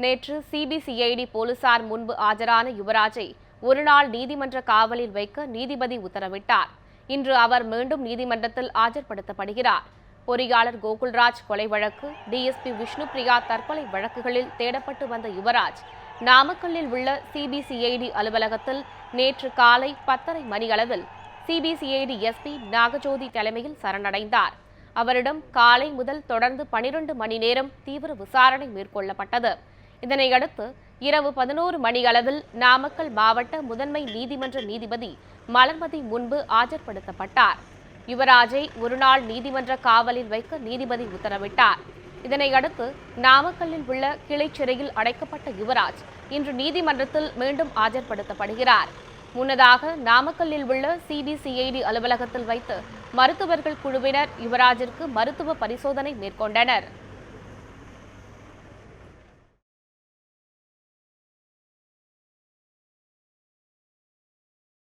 நேற்று சிபிசிஐடி போலீசார் முன்பு ஆஜரான யுவராஜை ஒருநாள் நீதிமன்ற காவலில் வைக்க நீதிபதி உத்தரவிட்டார். இன்று அவர் மீண்டும் நீதிமன்றத்தில் ஆஜர்படுத்தப்படுகிறார். பொறியாளர் கோகுல்ராஜ் கொலை வழக்கு, டிஎஸ்பி விஷ்ணுபிரியா தற்கொலை வழக்குகளில் தேடப்பட்டு வந்த யுவராஜ் நாமக்கல்லில் உள்ள சிபிசிஐடி அலுவலகத்தில் நேற்று காலை 10:30 மணியளவில் சிபிசிஐடி எஸ்பி நாகஜோதி தலைமையில் சரணடைந்தார். அவரிடம் காலை முதல் தொடர்ந்து 12 மணி நேரம் தீவிர விசாரணை மேற்கொள்ளப்பட்டது. இதனையடுத்து இரவு 11 மணியளவில் நாமக்கல் மாவட்ட முதன்மை நீதிமன்ற நீதிபதி மலர்மதி முன்பு ஆஜர்படுத்தப்பட்டார். யுவராஜை ஒருநாள் நீதிமன்ற காவலில் வைக்க நீதிபதி உத்தரவிட்டார். இதனையடுத்து நாமக்கல்லில் உள்ள கிளை சிறையில் அடைக்கப்பட்ட யுவராஜ் இன்று நீதிமன்றத்தில் மீண்டும் ஆஜர்படுத்தப்படுகிறார். முன்னதாக நாமக்கல்லில் உள்ள சிபிசிஐடி அலுவலகத்தில் வைத்து மருத்துவர்கள் குழுவினர் யுவராஜிற்கு மருத்துவ பரிசோதனை மேற்கொண்டனர்.